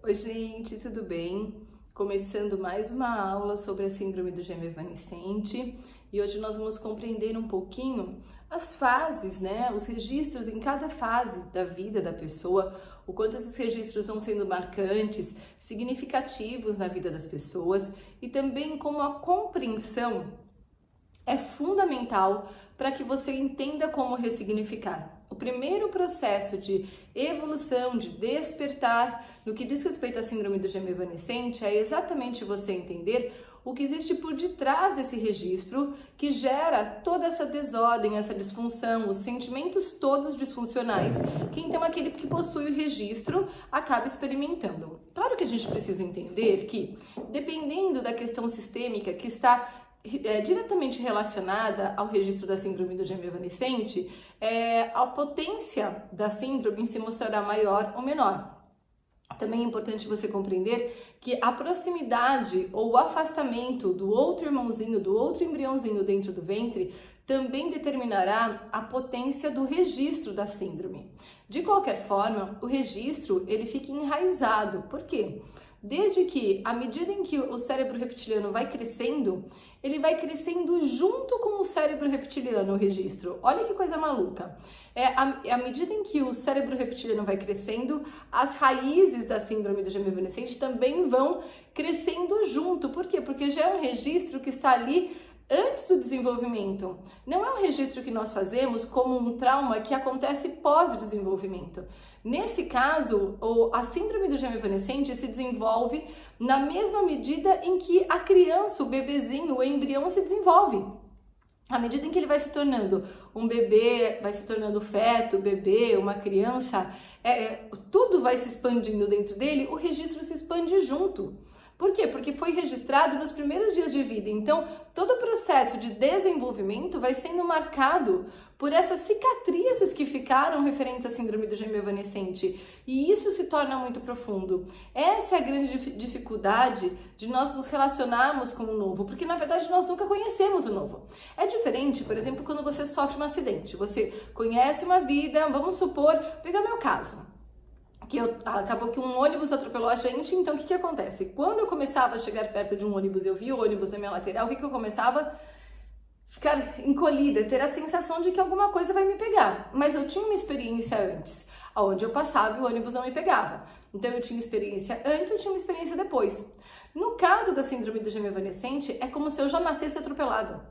Oi, gente, tudo bem? Começando mais uma aula sobre a síndrome do gêmeo evanescente e hoje nós vamos compreender um pouquinho as fases, né? Os registros em cada fase da vida da pessoa, o quanto esses registros vão sendo marcantes, significativos na vida das pessoas e também como a compreensão é fundamental para que você entenda como ressignificar. O primeiro processo de evolução, de despertar, no que diz respeito à síndrome do gêmeo evanescente, é exatamente você entender o que existe por detrás desse registro que gera toda essa desordem, essa disfunção, os sentimentos todos disfuncionais que então aquele que possui o registro acaba experimentando. Claro que a gente precisa entender que, dependendo da questão sistêmica que está diretamente relacionada ao registro da síndrome do gêmeo evanescente, a potência da síndrome se mostrará maior ou menor. Também é importante você compreender que a proximidade ou o afastamento do outro irmãozinho, do outro embriãozinho dentro do ventre, também determinará a potência do registro da síndrome. De qualquer forma, o registro ele fica enraizado. Por quê? Desde que, à medida em que o cérebro reptiliano vai crescendo, ele vai crescendo junto com o cérebro reptiliano, o registro. Olha que coisa maluca. À medida em que o cérebro reptiliano vai crescendo, as raízes da síndrome do gêmeo evanescente também vão crescendo junto. Por quê? Porque já é um registro que está ali antes do desenvolvimento. Não é um registro que nós fazemos como um trauma que acontece pós-desenvolvimento. Nesse caso, a síndrome do gêmeo evanescente se desenvolve na mesma medida em que a criança, o bebezinho, o embrião se desenvolve. À medida em que ele vai se tornando um bebê, vai se tornando feto, bebê, uma criança, tudo vai se expandindo dentro dele, o registro se expande junto. Por quê? Porque foi registrado nos primeiros dias de vida. Então, todo o processo de desenvolvimento vai sendo marcado por essas cicatrizes que ficaram referentes à síndrome do gêmeo evanescente. E isso se torna muito profundo. Essa é a grande dificuldade de nós nos relacionarmos com o novo, porque na verdade nós nunca conhecemos o novo. É diferente, por exemplo, quando você sofre um acidente. Você conhece uma vida, vamos supor, pegar meu caso. Acabou que um ônibus atropelou a gente, então o que acontece? Quando eu começava a chegar perto de um ônibus, eu via o ônibus na minha lateral, o que eu começava? Ficar encolhida, ter a sensação de que alguma coisa vai me pegar. Mas eu tinha uma experiência antes, onde eu passava e o ônibus não me pegava. Então eu tinha experiência antes, eu tinha uma experiência depois. No caso da síndrome do gêmeo evanescente, é como se eu já nascesse atropelada.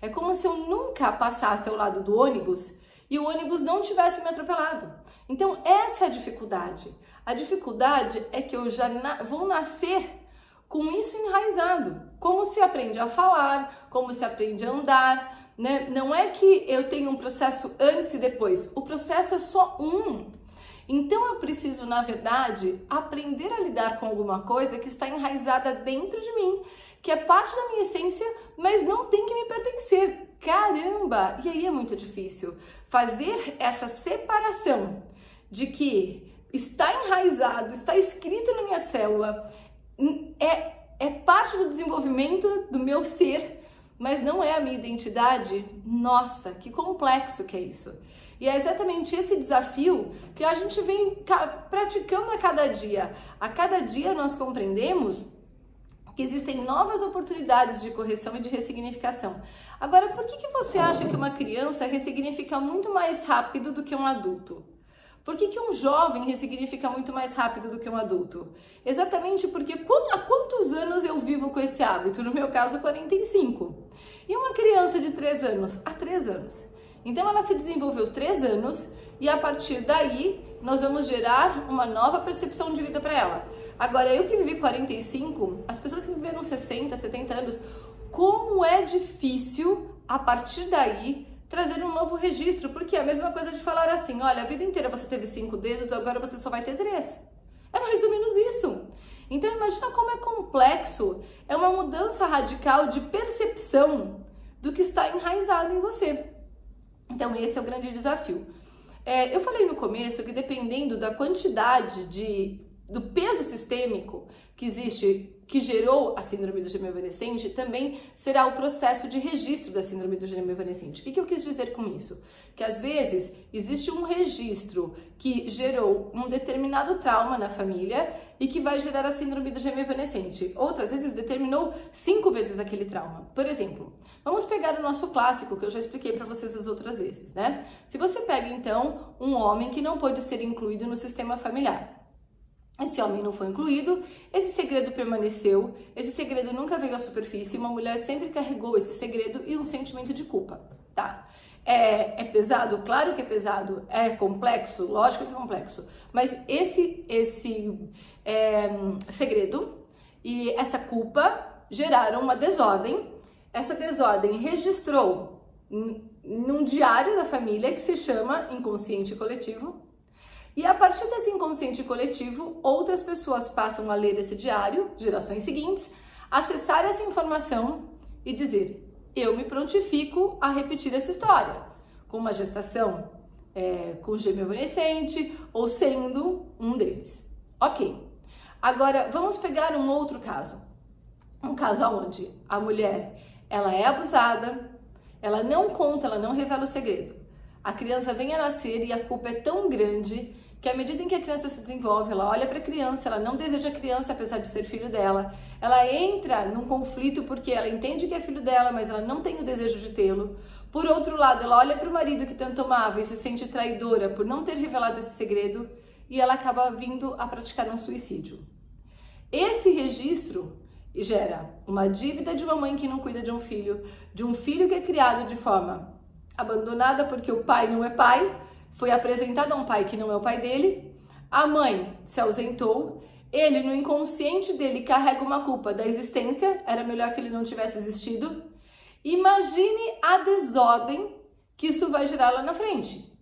É como se eu nunca passasse ao lado do ônibus e o ônibus não tivesse me atropelado. Então, essa é a dificuldade. A dificuldade é que eu já vou nascer com isso enraizado. Como se aprende a falar, como se aprende a andar, né? Não é que eu tenho um processo antes e depois. O processo é só um. Então, eu preciso, na verdade, aprender a lidar com alguma coisa que está enraizada dentro de mim, que é parte da minha essência, mas não tem que me pertencer. Caramba! E aí é muito difícil fazer essa separação de que está enraizado, está escrito na minha célula, é parte do desenvolvimento do meu ser, mas não é a minha identidade. Nossa, que complexo que é isso! E é exatamente esse desafio que a gente vem praticando a cada dia. A cada dia nós compreendemos que existem novas oportunidades de correção e de ressignificação. Agora, por que você acha que uma criança ressignifica muito mais rápido do que um adulto? Por que um jovem ressignifica muito mais rápido do que um adulto? Exatamente porque há quantos anos eu vivo com esse hábito? No meu caso, 45. E uma criança de 3 anos? Há 3 anos. Então, ela se desenvolveu 3 anos e a partir daí, nós vamos gerar uma nova percepção de vida para ela. Agora, eu que vivi 45, as pessoas que viveram 60, 70 anos, como é difícil, a partir daí, trazer um novo registro, porque é a mesma coisa de falar assim, olha, a vida inteira você teve 5 dedos, agora você só vai ter 3. É mais ou menos isso. Então, imagina como é complexo, é uma mudança radical de percepção do que está enraizado em você. Então, esse é o grande desafio. Eu falei no começo que dependendo da quantidade de do peso sistêmico que existe, que gerou a síndrome do gêmeo evanescente, também será o processo de registro da síndrome do gêmeo evanescente. O que eu quis dizer com isso? Que às vezes existe um registro que gerou um determinado trauma na família e que vai gerar a síndrome do gêmeo evanescente. Outras vezes determinou 5 vezes aquele trauma. Por exemplo, vamos pegar o nosso clássico, que eu já expliquei para vocês as outras vezes, né? Se você pega então um homem que não pôde ser incluído no sistema familiar, esse homem não foi incluído, esse segredo permaneceu, esse segredo nunca veio à superfície, uma mulher sempre carregou esse segredo e um sentimento de culpa, tá? É pesado? Claro que é pesado. É complexo? Lógico que é complexo. Mas esse segredo e essa culpa geraram uma desordem. Essa desordem registrou num diário da família que se chama inconsciente coletivo. E a partir desse inconsciente coletivo, outras pessoas passam a ler esse diário, gerações seguintes, acessar essa informação e dizer: eu me prontifico a repetir essa história, com uma gestação com gêmeo evanescente ou sendo um deles. Ok. Agora, vamos pegar um outro caso. Um caso onde a mulher, ela é abusada, ela não conta, ela não revela o segredo. A criança vem a nascer e a culpa é tão grande que à medida em que a criança se desenvolve, ela olha para a criança, ela não deseja a criança apesar de ser filho dela, ela entra num conflito porque ela entende que é filho dela, mas ela não tem o desejo de tê-lo. Por outro lado, ela olha para o marido que tanto amava e se sente traidora por não ter revelado esse segredo e ela acaba vindo a praticar um suicídio. Esse registro gera uma dívida de uma mãe que não cuida de um filho que é criado de forma abandonada porque o pai não é pai, foi apresentado a um pai que não é o pai dele, a mãe se ausentou, ele no inconsciente dele carrega uma culpa da existência, era melhor que ele não tivesse existido. Imagine a desordem que isso vai gerar lá na frente.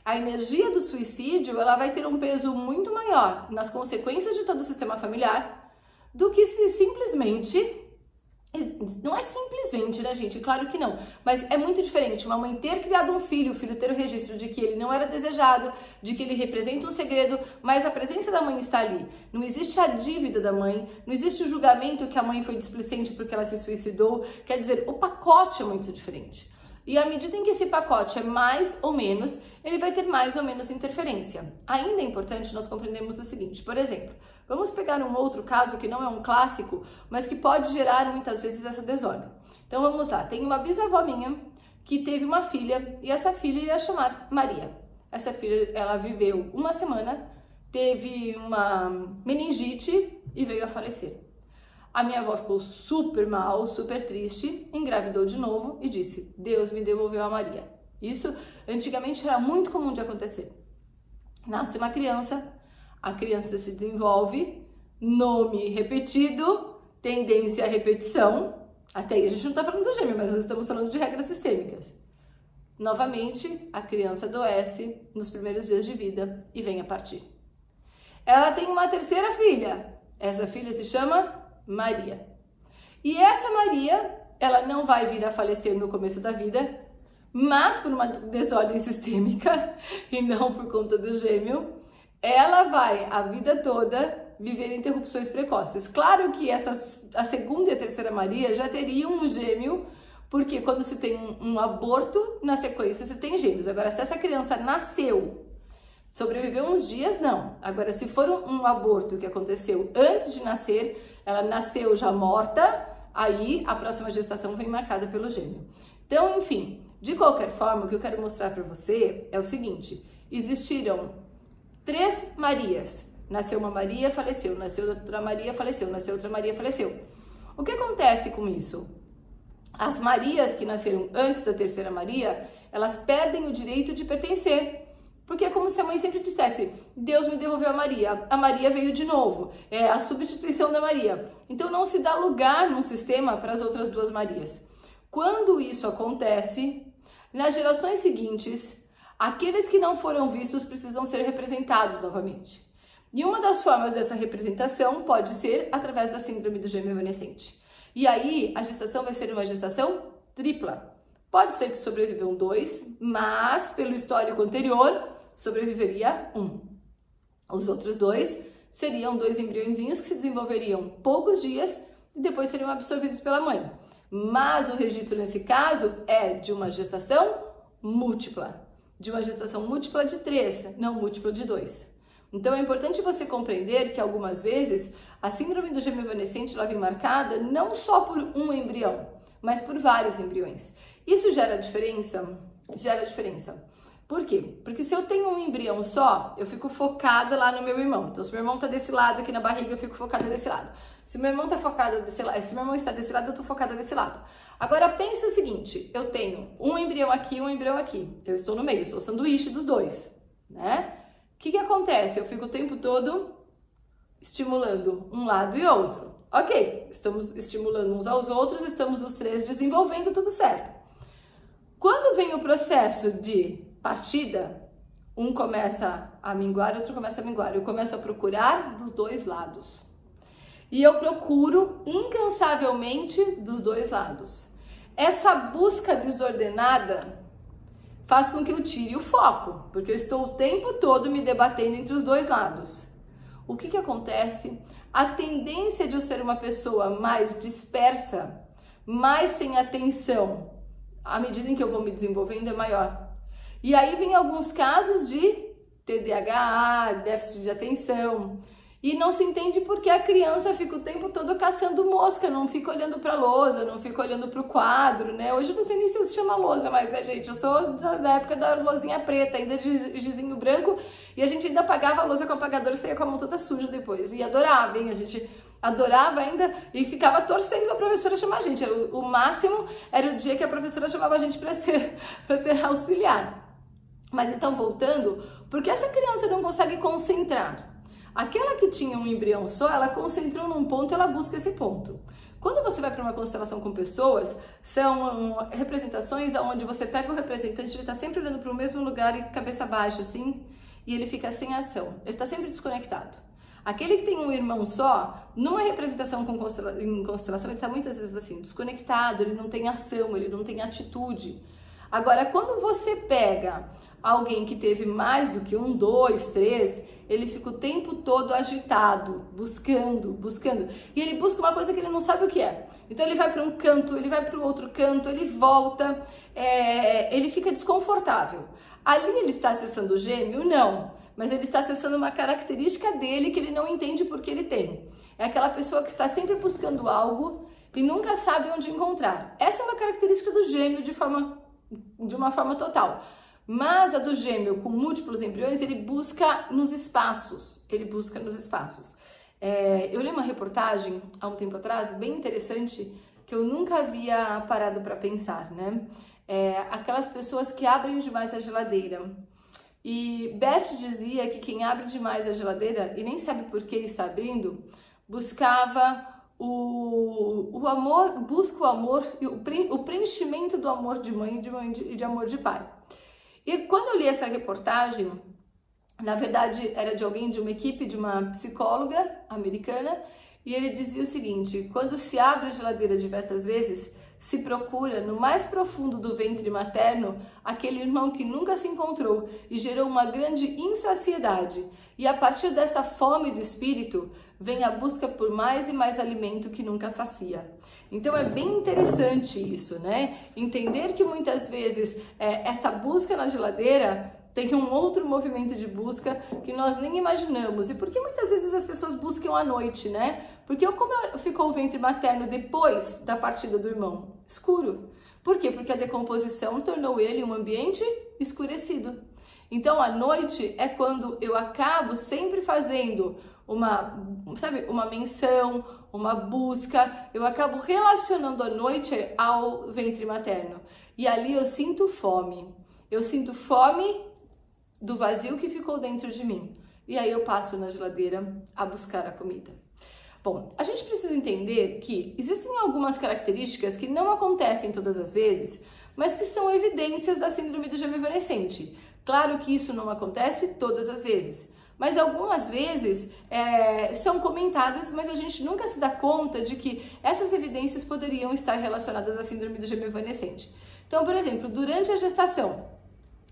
A energia do suicídio, ela vai ter um peso muito maior nas consequências de todo o sistema familiar do que se simplesmente... Não é simplesmente, né, gente? Claro que não. Mas é muito diferente uma mãe ter criado um filho, o filho ter o registro de que ele não era desejado, de que ele representa um segredo, mas a presença da mãe está ali. Não existe a dívida da mãe, não existe o julgamento que a mãe foi displicente porque ela se suicidou. Quer dizer, o pacote é muito diferente. E à medida em que esse pacote é mais ou menos, ele vai ter mais ou menos interferência. Ainda é importante nós compreendermos o seguinte, por exemplo, vamos pegar um outro caso que não é um clássico, mas que pode gerar muitas vezes essa desordem. Então vamos lá, tem uma bisavó minha que teve uma filha e essa filha ia chamar Maria. Essa filha, ela viveu uma semana, teve uma meningite e veio a falecer. A minha avó ficou super mal, super triste, engravidou de novo e disse: Deus me devolveu a Maria. Isso antigamente era muito comum de acontecer. Nasce uma criança, a criança se desenvolve, nome repetido, tendência à repetição. Até aí a gente não está falando do gêmeo, mas nós estamos falando de regras sistêmicas. Novamente, a criança adoece nos primeiros dias de vida e vem a partir. Ela tem uma terceira filha. Essa filha se chama Maria. E essa Maria, ela não vai vir a falecer no começo da vida, mas por uma desordem sistêmica e não por conta do gêmeo, ela vai a vida toda viver interrupções precoces. Claro que a segunda e a terceira Maria já teriam um gêmeo, porque quando se tem um aborto, na sequência se tem gêmeos. Agora, se essa criança nasceu, sobreviveu uns dias, não. Agora, se for um aborto que aconteceu antes de nascer, ela nasceu já morta, aí a próxima gestação vem marcada pelo gêmeo. Então, enfim, de qualquer forma, o que eu quero mostrar para você é o seguinte: existiram 3 Marias. Nasceu uma Maria, faleceu. Nasceu outra Maria, faleceu. Nasceu outra Maria, faleceu. O que acontece com isso? As Marias que nasceram antes da terceira Maria, elas perdem o direito de pertencer. Porque é como se a mãe sempre dissesse: Deus me devolveu a Maria veio de novo, é a substituição da Maria. Então não se dá lugar num sistema para as outras 2 Marias. Quando isso acontece, nas gerações seguintes, aqueles que não foram vistos precisam ser representados novamente. E uma das formas dessa representação pode ser através da síndrome do gêmeo evanescente. E aí a gestação vai ser uma gestação tripla. Pode ser que sobrevivam 2, mas pelo histórico anterior sobreviveria 1. Os outros 2 seriam 2 embriõezinhos que se desenvolveriam poucos dias e depois seriam absorvidos pela mãe. Mas o registro nesse caso é de uma gestação múltipla, de uma gestação múltipla de 3, não múltipla de 2. Então é importante você compreender que algumas vezes a síndrome do gêmeo evanescente ela vem marcada não só por um embrião, mas por vários embriões. Isso gera diferença? Gera diferença. Por quê? Porque se eu tenho um embrião só, eu fico focada lá no meu irmão. Então, se meu irmão tá desse lado aqui na barriga, eu fico focada desse lado. Se meu irmão tá focado desse lado, se meu irmão está desse lado, eu tô focada desse lado. Agora, pense o seguinte, eu tenho um embrião aqui, um embrião aqui. Eu estou no meio, sou sanduíche dos dois, né? O que acontece? Eu fico o tempo todo estimulando um lado e outro. Ok, estamos estimulando uns aos outros, estamos os 3 desenvolvendo, tudo certo. Quando vem o processo de partida, um começa a minguar, outro começa a minguar. Eu começo a procurar dos 2 lados. E eu procuro incansavelmente dos 2 lados. Essa busca desordenada faz com que eu tire o foco, porque eu estou o tempo todo me debatendo entre os 2 lados. O que acontece? A tendência de eu ser uma pessoa mais dispersa, mais sem atenção, à medida em que eu vou me desenvolvendo, é maior. E aí vem alguns casos de TDAH, déficit de atenção, e não se entende porque a criança fica o tempo todo caçando mosca, não fica olhando para a lousa, não fica olhando para o quadro, né? Hoje eu não sei nem se chama lousa, mas né, gente, eu sou da época da lousinha preta, ainda de gizinho branco, e a gente ainda apagava a lousa com o apagador e saía com a mão toda suja depois, e adorava, hein? A gente adorava ainda e ficava torcendo para a professora chamar a gente. O máximo era o dia que a professora chamava a gente para ser auxiliar. Mas então, voltando, por que essa criança não consegue concentrar? Aquela que tinha um embrião só, ela concentrou num ponto, ela busca esse ponto. Quando você vai para uma constelação com pessoas, são representações onde você pega o representante, ele está sempre olhando para o mesmo lugar e cabeça baixa, assim, e ele fica sem ação. Ele está sempre desconectado. Aquele que tem um irmão só, numa representação em constelação, ele está muitas vezes assim, desconectado, ele não tem ação, ele não tem atitude. Agora, quando você pega alguém que teve mais do que 1, 2, 3, ele fica o tempo todo agitado, buscando. E ele busca uma coisa que ele não sabe o que é. Então ele vai para um canto, ele vai para o outro canto, ele volta, ele fica desconfortável. Ali ele está acessando o gêmeo? Não. Mas ele está acessando uma característica dele que ele não entende porque ele tem. É aquela pessoa que está sempre buscando algo e nunca sabe onde encontrar. Essa é uma característica do gêmeo de uma forma total. Mas a do gêmeo com múltiplos embriões, ele busca nos espaços. Eu li uma reportagem há um tempo atrás, bem interessante, que eu nunca havia parado para pensar, né? Aquelas pessoas que abrem demais a geladeira. E Beth dizia que quem abre demais a geladeira e nem sabe por que está abrindo, buscava o amor, busca o amor e o preenchimento do amor de mãe e de amor de pai. E quando eu li essa reportagem, na verdade era de alguém de uma equipe, de uma psicóloga americana, e ele dizia o seguinte: quando se abre a geladeira diversas vezes, se procura no mais profundo do ventre materno aquele irmão que nunca se encontrou e gerou uma grande insaciedade. E a partir dessa fome do espírito, vem a busca por mais e mais alimento que nunca sacia. Então é bem interessante isso, né? Entender que muitas vezes essa busca na geladeira tem um outro movimento de busca que nós nem imaginamos. E por que muitas vezes as pessoas buscam à noite, né? Porque como ficou o ventre materno depois da partida do irmão? Escuro. Por quê? Porque a decomposição tornou ele um ambiente escurecido. Então, à noite é quando eu acabo sempre fazendo uma menção, uma busca, eu acabo relacionando a noite ao ventre materno. E ali eu sinto fome. Eu sinto fome do vazio que ficou dentro de mim. E aí eu passo na geladeira a buscar a comida. Bom, a gente precisa entender que existem algumas características que não acontecem todas as vezes, mas que são evidências da síndrome do gêmeo evanescente. Claro que isso não acontece todas as vezes, mas algumas vezes são comentadas, mas a gente nunca se dá conta de que essas evidências poderiam estar relacionadas à síndrome do gêmeo evanescente. Então, por exemplo, durante a gestação,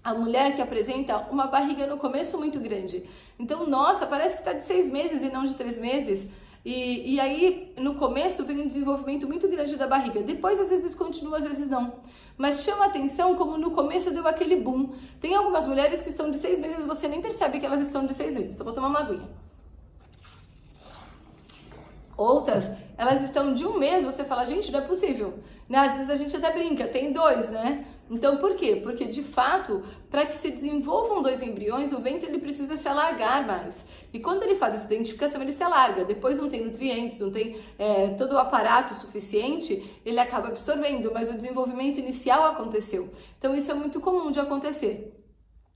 a mulher que apresenta uma barriga no começo muito grande. Então, nossa, parece que está de 6 meses e não de 3 meses. E aí, no começo, vem um desenvolvimento muito grande da barriga. Depois, às vezes, continua, às vezes não. Mas chama atenção como no começo deu aquele boom. Tem algumas mulheres que estão de 6 meses, você nem percebe que elas estão de 6 meses. Só vou tomar uma aguinha. Outras, elas estão de 1 mês, você fala, gente, não é possível. Né? Às vezes a gente até brinca, tem 2, né? Então, por quê? Porque, de fato, para que se desenvolvam 2 embriões, o ventre ele precisa se alargar mais. E quando ele faz essa identificação, ele se alarga. Depois não tem nutrientes, não tem todo o aparato suficiente, ele acaba absorvendo, mas o desenvolvimento inicial aconteceu. Então, isso é muito comum de acontecer.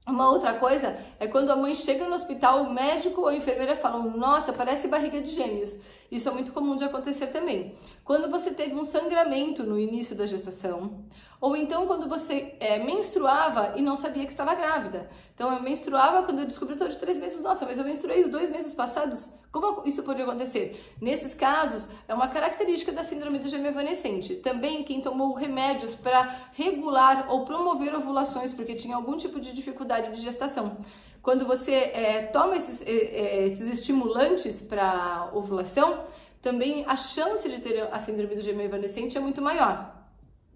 Uma outra coisa é quando a mãe chega no hospital, o médico ou a enfermeira falam, nossa, parece barriga de gêmeos. Isso é muito comum de acontecer também. Quando você teve um sangramento no início da gestação, ou então quando você menstruava e não sabia que estava grávida. Então eu menstruava quando eu descobri que eu tô de 3 meses, nossa, mas eu menstruei os 2 meses passados. Como isso pode acontecer? Nesses casos, é uma característica da síndrome do gêmeo evanescente. Também quem tomou remédios para regular ou promover ovulações, porque tinha algum tipo de dificuldade de gestação. Quando você toma esses estimulantes para ovulação, também a chance de ter a síndrome do gêmeo evanescente é muito maior.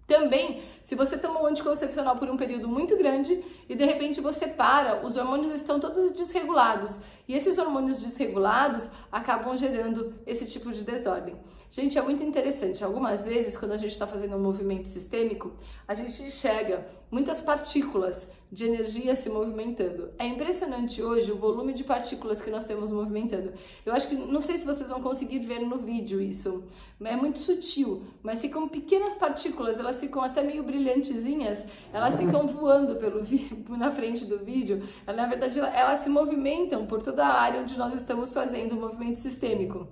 Também, se você toma um anticoncepcional por um período muito grande e de repente você para, os hormônios estão todos desregulados e esses hormônios desregulados acabam gerando esse tipo de desordem. Gente, é muito interessante. Algumas vezes, quando a gente está fazendo um movimento sistêmico, a gente enxerga muitas partículas de energia se movimentando. É impressionante hoje o volume de partículas que nós temos movimentando. Eu acho que, não sei se vocês vão conseguir ver no vídeo isso, é muito sutil, mas ficam pequenas partículas, elas ficam até meio brilhantezinhas, elas ficam voando na frente do vídeo. Na verdade, elas se movimentam por toda a área onde nós estamos fazendo o movimento sistêmico.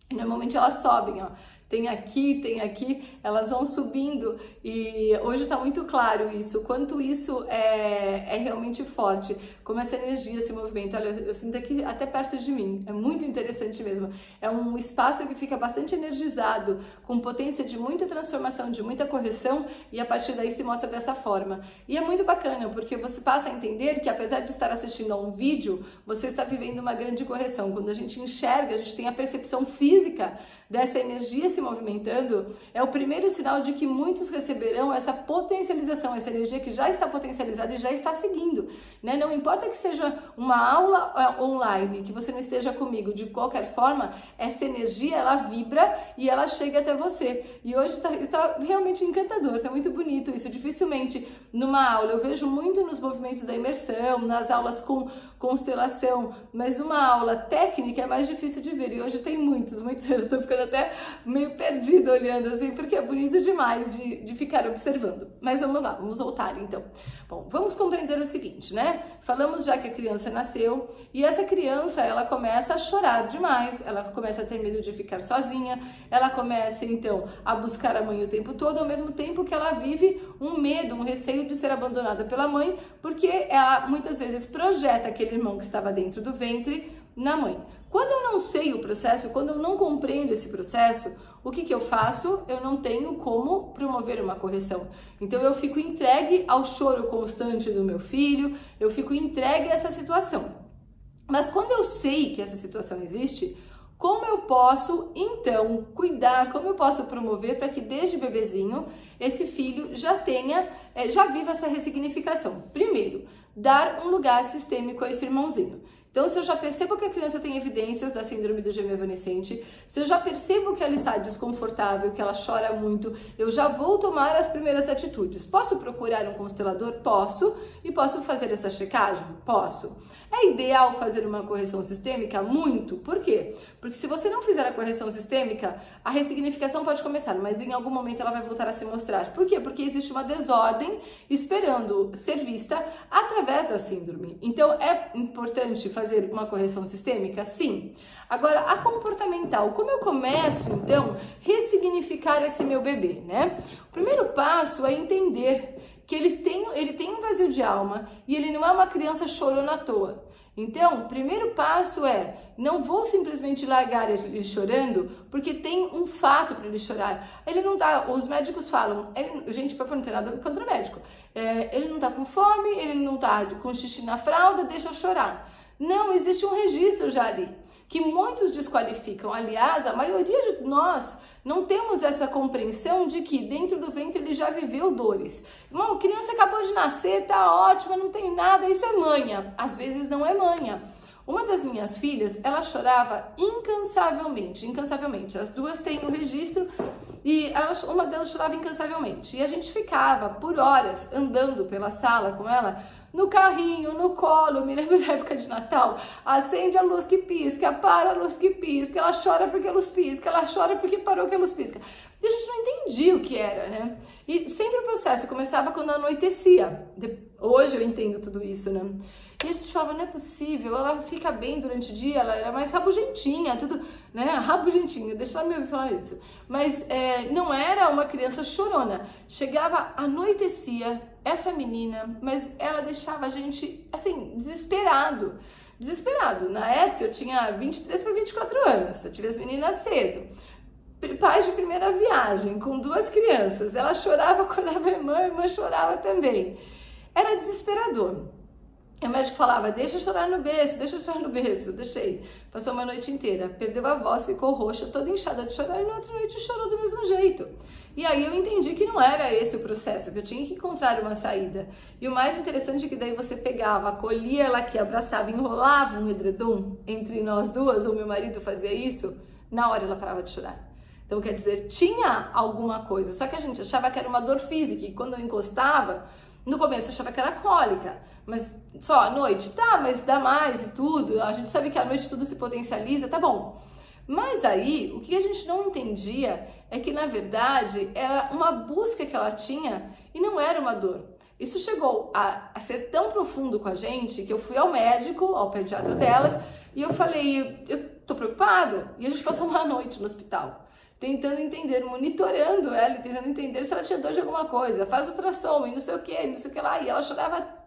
E normalmente elas sobem, ó. Tem aqui, elas vão subindo e hoje está muito claro isso, quanto isso é realmente forte, como essa energia se movimenta. Olha, eu sinto aqui até perto de mim, é muito interessante mesmo. É um espaço que fica bastante energizado, com potência de muita transformação, de muita correção e a partir daí se mostra dessa forma. E é muito bacana, porque você passa a entender que apesar de estar assistindo a um vídeo, você está vivendo uma grande correção. Quando a gente enxerga, a gente tem a percepção física dessa energia se movimentando, é o primeiro sinal de que muitos receberão essa potencialização, essa energia que já está potencializada e já está seguindo, né? Não importa que seja uma aula online, que você não esteja comigo, de qualquer forma, essa energia, ela vibra e ela chega até você. E hoje está realmente encantador, está muito bonito isso. Dificilmente numa aula, eu vejo muito nos movimentos da imersão, nas aulas com constelação, mas numa aula técnica é mais difícil de ver. E hoje tem muitos, eu estou ficando até meio perdida olhando assim, porque é bonito demais de ficar observando. Mas vamos lá, vamos voltar então. Bom, vamos compreender o seguinte, né? Falamos já que a criança nasceu e essa criança, ela começa a chorar demais, ela começa a ter medo de ficar sozinha, ela começa então a buscar a mãe o tempo todo, ao mesmo tempo que ela vive um medo, um receio de ser abandonada pela mãe, porque ela muitas vezes projeta aquele irmão que estava dentro do ventre na mãe. Quando eu não sei o processo, quando eu não compreendo esse processo, o que eu faço? Eu não tenho como promover uma correção. Então eu fico entregue ao choro constante do meu filho, eu fico entregue a essa situação. Mas quando eu sei que essa situação existe, como eu posso, então, cuidar, como eu posso promover para que desde bebezinho esse filho já viva essa ressignificação? Primeiro, dar um lugar sistêmico a esse irmãozinho. Então, se eu já percebo que a criança tem evidências da síndrome do gêmeo evanescente, se eu já percebo que ela está desconfortável, que ela chora muito, eu já vou tomar as primeiras atitudes. Posso procurar um constelador? Posso. E posso fazer essa checagem? Posso. É ideal fazer uma correção sistêmica? Muito. Por quê? Porque se você não fizer a correção sistêmica, a ressignificação pode começar, mas em algum momento ela vai voltar a se mostrar. Por quê? Porque existe uma desordem esperando ser vista através da síndrome. Então, é importante fazer uma correção sistêmica? Sim. Agora, a comportamental, como eu começo, então, ressignificar esse meu bebê, né? O primeiro passo é entender que ele tem um vazio de alma e ele não é uma criança chorona à toa. Então, o primeiro passo é, não vou simplesmente largar ele chorando, porque tem um fato para ele chorar. Ele não tá, os médicos falam, gente, por favor, não tem nada contra o médico, ele não tá com fome, ele não tá com xixi na fralda, deixa eu chorar. Não, existe um registro já ali, que muitos desqualificam. Aliás, a maioria de nós não temos essa compreensão de que dentro do ventre ele já viveu dores. Irmão, a criança acabou de nascer, tá ótima, não tem nada, isso é manha. Às vezes não é manha. Uma das minhas filhas, ela chorava incansavelmente. As duas têm o registro e uma delas chorava incansavelmente. E a gente ficava por horas andando pela sala com ela, no carrinho, no colo. Eu me lembro da época de Natal, acende a luz que pisca, para a luz que pisca, ela chora porque a luz pisca, ela chora porque parou que a luz pisca. E a gente não entendia o que era, né? E sempre o processo começava quando anoitecia. Hoje eu entendo tudo isso, né? E a gente falava, não é possível, ela fica bem durante o dia, ela era mais rabugentinha, tudo, né? Rabugentinha, deixa ela me ouvir falar isso. Mas não era uma criança chorona. Chegava, anoitecia, essa menina, mas ela deixava a gente, assim, desesperado. Na época eu tinha 23 para 24 anos, eu tive as meninas cedo. Pais de primeira viagem, com 2 crianças. Ela chorava, acordava a irmã chorava também. Era desesperador. O médico falava, deixa eu chorar no berço, deixei. Passou uma noite inteira, perdeu a voz, ficou roxa, toda inchada de chorar, e na outra noite chorou do mesmo jeito. E aí eu entendi que não era esse o processo, que eu tinha que encontrar uma saída. E o mais interessante é que daí você pegava, acolhia ela aqui, abraçava, enrolava um edredom entre nós duas, ou meu marido fazia isso, na hora ela parava de chorar. Então, quer dizer, tinha alguma coisa, só que a gente achava que era uma dor física, e quando eu encostava, no começo eu achava que era cólica, mas só à noite, tá, mas dá mais e tudo, a gente sabe que à noite tudo se potencializa, tá bom. Mas aí, o que a gente não entendia é que, na verdade, era uma busca que ela tinha e não era uma dor. Isso chegou a ser tão profundo com a gente que eu fui ao médico, ao pediatra delas, e eu falei, eu tô preocupada. E a gente passou uma noite no hospital, tentando entender, monitorando ela, tentando entender se ela tinha dor de alguma coisa, faz ultrassom e não sei o que lá, e ela chorava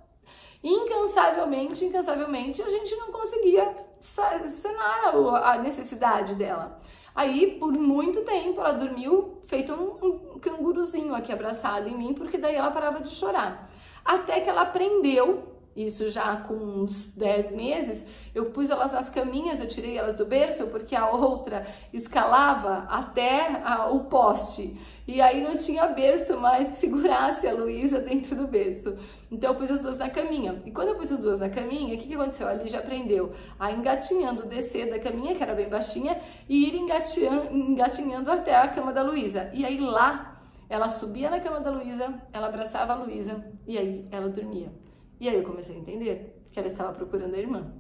incansavelmente, e a gente não conseguia sanar a necessidade dela. Aí, por muito tempo, ela dormiu feito um canguruzinho aqui abraçada em mim, porque daí ela parava de chorar. Até que ela aprendeu, isso já com uns 10 meses, eu pus elas nas caminhas, eu tirei elas do berço, porque a outra escalava até o poste. E aí não tinha berço mais que segurasse a Luísa dentro do berço. Então eu pus as duas na caminha. E quando eu pus as duas na caminha, o que aconteceu? A Lígia aprendeu a engatinhando, descer da caminha, que era bem baixinha, e ir engatinhando até a cama da Luísa. E aí lá, ela subia na cama da Luísa, ela abraçava a Luísa, e aí ela dormia. E aí eu comecei a entender que ela estava procurando a irmã.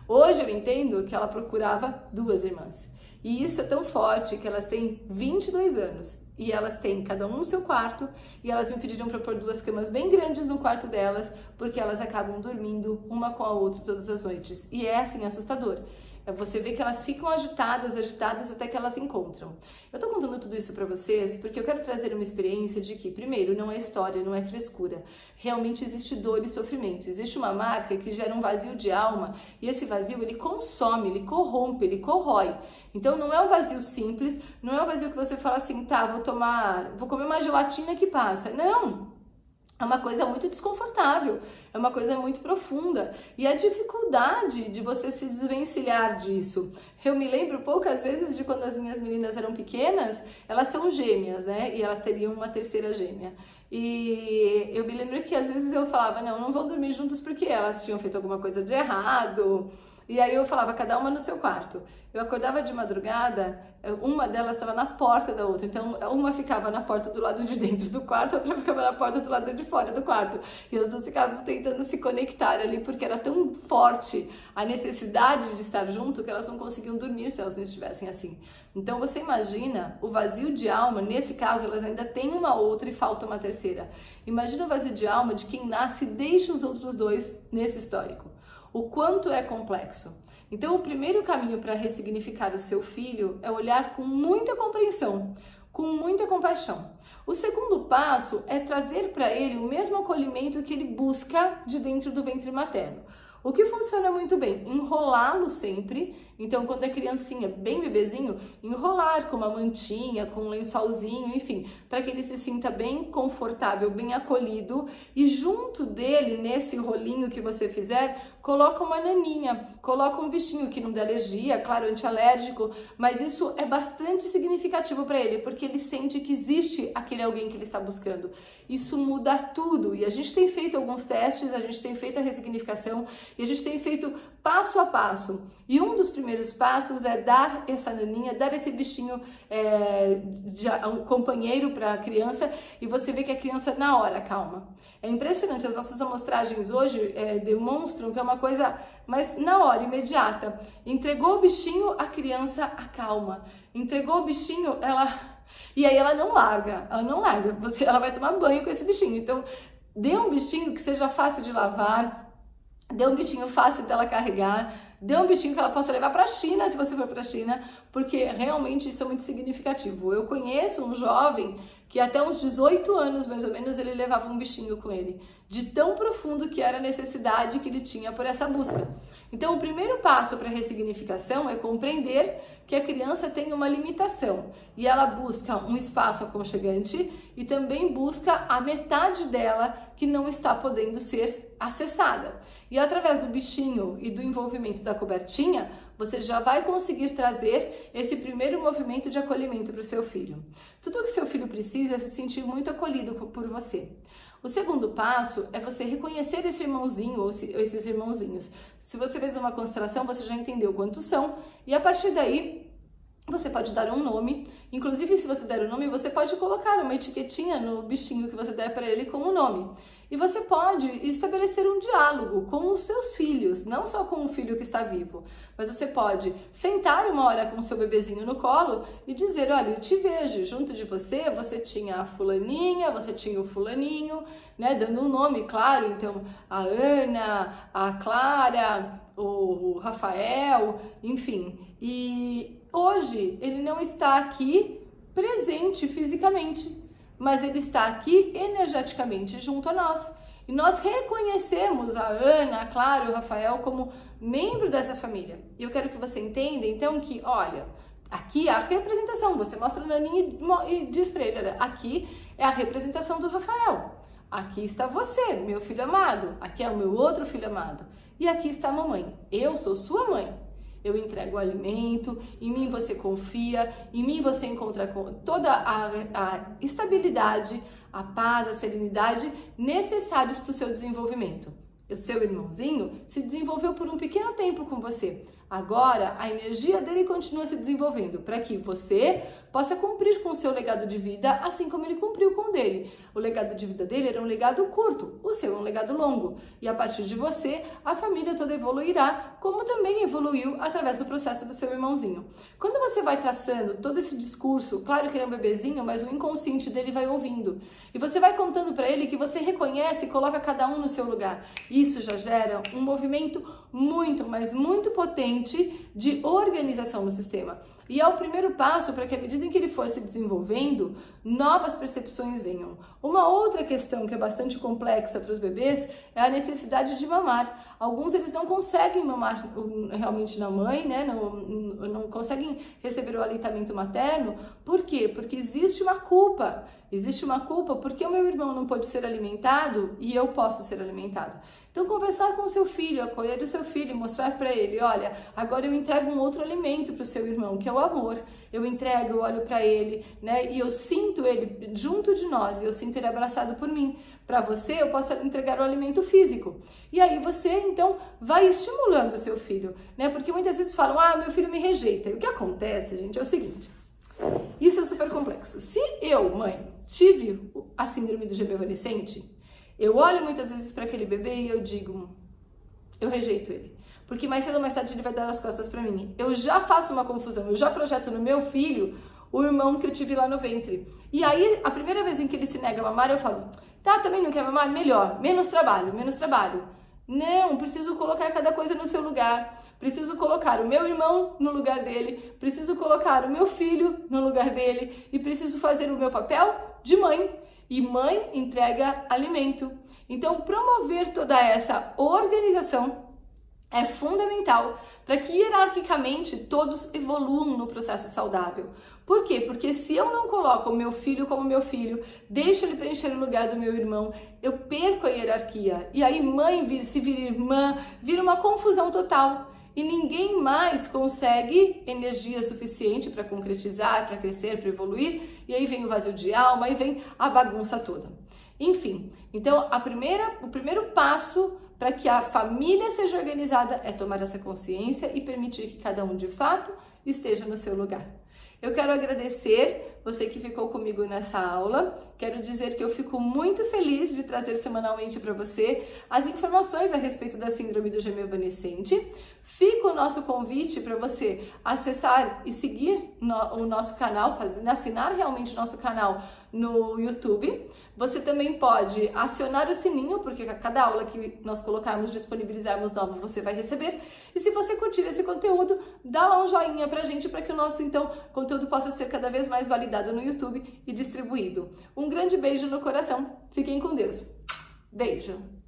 Hoje eu entendo que ela procurava 2 irmãs. E isso é tão forte que elas têm 22 anos. E elas têm cada um no seu quarto. E elas me pediram para pôr 2 camas bem grandes no quarto delas, porque elas acabam dormindo uma com a outra todas as noites. E é assim, assustador. Você vê que elas ficam agitadas até que elas encontram. Eu tô contando tudo isso pra vocês porque eu quero trazer uma experiência de que, primeiro, não é história, não é frescura. Realmente existe dor e sofrimento. Existe uma marca que gera um vazio de alma e esse vazio, ele consome, ele corrompe, ele corrói. Então não é um vazio simples, não é um vazio que você fala assim, tá, vou comer uma gelatina que passa. Não! É uma coisa muito desconfortável, é uma coisa muito profunda. E a dificuldade de você se desvencilhar disso. Eu me lembro poucas vezes de quando as minhas meninas eram pequenas, elas são gêmeas, né? E elas teriam uma terceira gêmea. E eu me lembro que às vezes eu falava, não vão dormir juntas porque elas tinham feito alguma coisa de errado. E aí eu falava, cada uma no seu quarto. Eu acordava de madrugada, uma delas estava na porta da outra. Então, uma ficava na porta do lado de dentro do quarto, a outra ficava na porta do lado de fora do quarto. E as duas ficavam tentando se conectar ali, porque era tão forte a necessidade de estar junto que elas não conseguiam dormir se elas não estivessem assim. Então, você imagina o vazio de alma, nesse caso, elas ainda têm uma outra e falta uma terceira. Imagina o vazio de alma de quem nasce e deixa os outros 2 nesse histórico. O quanto é complexo. Então, o primeiro caminho para ressignificar o seu filho é olhar com muita compreensão, com muita compaixão. O segundo passo é trazer para ele o mesmo acolhimento que ele busca de dentro do ventre materno. O que funciona muito bem? Enrolá-lo sempre. Então, quando é criancinha, bem bebezinho, enrolar com uma mantinha, com um lençolzinho, enfim, para que ele se sinta bem confortável, bem acolhido. E junto dele, nesse rolinho que você fizer, coloca uma naninha, coloca um bichinho que não dá alergia, claro, antialérgico, mas isso é bastante significativo para ele, porque ele sente que existe aquele alguém que ele está buscando. Isso muda tudo. E a gente tem feito alguns testes, a gente tem feito a ressignificação e a gente tem feito passo a passo. E um dos primeiros passos é dar essa naninha, dar esse bichinho um companheiro para a criança, e você vê que a criança na hora calma. É impressionante, as nossas amostragens hoje demonstram que é uma coisa, mas na hora, imediata. Entregou o bichinho, a criança acalma. Entregou o bichinho, e aí ela não larga, ela vai tomar banho com esse bichinho. Então, dê um bichinho que seja fácil de lavar, dê um bichinho fácil dela carregar, dê um bichinho que ela possa levar para a China, se você for para a China, porque realmente isso é muito significativo. Eu conheço um jovem que até uns 18 anos, mais ou menos, ele levava um bichinho com ele, de tão profundo que era a necessidade que ele tinha por essa busca. Então, o primeiro passo para a ressignificação é compreender que a criança tem uma limitação e ela busca um espaço aconchegante e também busca a metade dela que não está podendo ser acessada. E através do bichinho e do envolvimento da cobertinha, você já vai conseguir trazer esse primeiro movimento de acolhimento para o seu filho. Tudo o que seu filho precisa é se sentir muito acolhido por você. O segundo passo é você reconhecer esse irmãozinho ou esses irmãozinhos. Se você fez uma constelação, você já entendeu quantos são, e a partir daí você pode dar um nome. Inclusive, se você der o nome, você pode colocar uma etiquetinha no bichinho que você der para ele com o nome. E você pode estabelecer um diálogo com os seus filhos, não só com o filho que está vivo, mas você pode sentar uma hora com o seu bebezinho no colo e dizer: olha, eu te vejo, junto de você, você tinha a fulaninha, você tinha o fulaninho, né, dando um nome, claro, então a Ana, a Clara, o Rafael, enfim. E hoje ele não está aqui presente fisicamente, mas ele está aqui energeticamente junto a nós. E nós reconhecemos a Ana, a Clara e o Rafael como membro dessa família. E eu quero que você entenda, então, que, olha, aqui é a representação. Você mostra a Naninha e diz para ele: olha, aqui é a representação do Rafael. Aqui está você, meu filho amado. Aqui é o meu outro filho amado. E aqui está a mamãe. Eu sou sua mãe. Eu entrego o alimento, em mim você confia, em mim você encontra toda a estabilidade, a paz, a serenidade necessários para o seu desenvolvimento. O seu irmãozinho se desenvolveu por um pequeno tempo com você. Agora, a energia dele continua se desenvolvendo para que você possa cumprir com o seu legado de vida, assim como ele cumpriu com o dele. O legado de vida dele era um legado curto, o seu é um legado longo. E a partir de você, a família toda evoluirá, como também evoluiu através do processo do seu irmãozinho. Quando você vai traçando todo esse discurso, claro que ele é um bebezinho, mas o inconsciente dele vai ouvindo. E você vai contando para ele que você reconhece e coloca cada um no seu lugar. Isso já gera um movimento muito, mas muito potente de organização no sistema. E é o primeiro passo para que, à medida em que ele for se desenvolvendo, novas percepções venham. Uma outra questão que é bastante complexa para os bebês é a necessidade de mamar. Alguns eles não conseguem mamar realmente na mãe, né? Não conseguem receber o aleitamento materno. Por quê? Porque existe uma culpa. Existe uma culpa porque o meu irmão não pode ser alimentado e eu posso ser alimentado. Então, conversar com o seu filho, acolher o seu filho, mostrar para ele: olha, agora eu entrego um outro alimento para o seu irmão, que é o amor. Eu entrego, eu olho para ele, né? E eu sinto ele junto de nós, e eu sinto ele abraçado por mim. Para você, eu posso entregar o alimento físico. E aí você, então, vai estimulando o seu filho, né? Porque muitas vezes falam: ah, meu filho me rejeita. E o que acontece, gente, é o seguinte: isso é super complexo. Se eu, mãe, tive a síndrome do gêmeo evanescente, eu olho muitas vezes para aquele bebê e eu digo: eu rejeito ele. Porque mais cedo ou mais tarde ele vai dar as costas para mim. Eu já faço uma confusão, eu já projeto no meu filho o irmão que eu tive lá no ventre. E aí, a primeira vez em que ele se nega a mamar, eu falo: tá, também não quer mamar? Melhor, menos trabalho, menos trabalho. Não, preciso colocar cada coisa no seu lugar. Preciso colocar o meu irmão no lugar dele, preciso colocar o meu filho no lugar dele e preciso fazer o meu papel de mãe. E mãe entrega alimento. Então, promover toda essa organização é fundamental para que hierarquicamente todos evoluam no processo saudável. Por quê? Porque se eu não coloco o meu filho como meu filho, deixo ele preencher o lugar do meu irmão, eu perco a hierarquia. E aí mãe se vira irmã, vira uma confusão total. E ninguém mais consegue energia suficiente para concretizar, para crescer, para evoluir. E aí vem o vazio de alma, aí vem a bagunça toda. Enfim, então o primeiro passo para que a família seja organizada é tomar essa consciência e permitir que cada um de fato esteja no seu lugar. Eu quero agradecer você que ficou comigo nessa aula. Quero dizer que eu fico muito feliz de trazer semanalmente para você as informações a respeito da síndrome do gêmeo evanescente. Fica o nosso convite para você acessar e seguir o nosso canal, assinar realmente o nosso canal no YouTube. Você também pode acionar o sininho, porque a cada aula que nós colocarmos, disponibilizarmos nova, você vai receber. E se você curtir esse conteúdo, dá lá um joinha pra gente, para que o nosso conteúdo possa ser cada vez mais validado no YouTube e distribuído. Um grande beijo no coração. Fiquem com Deus. Beijo!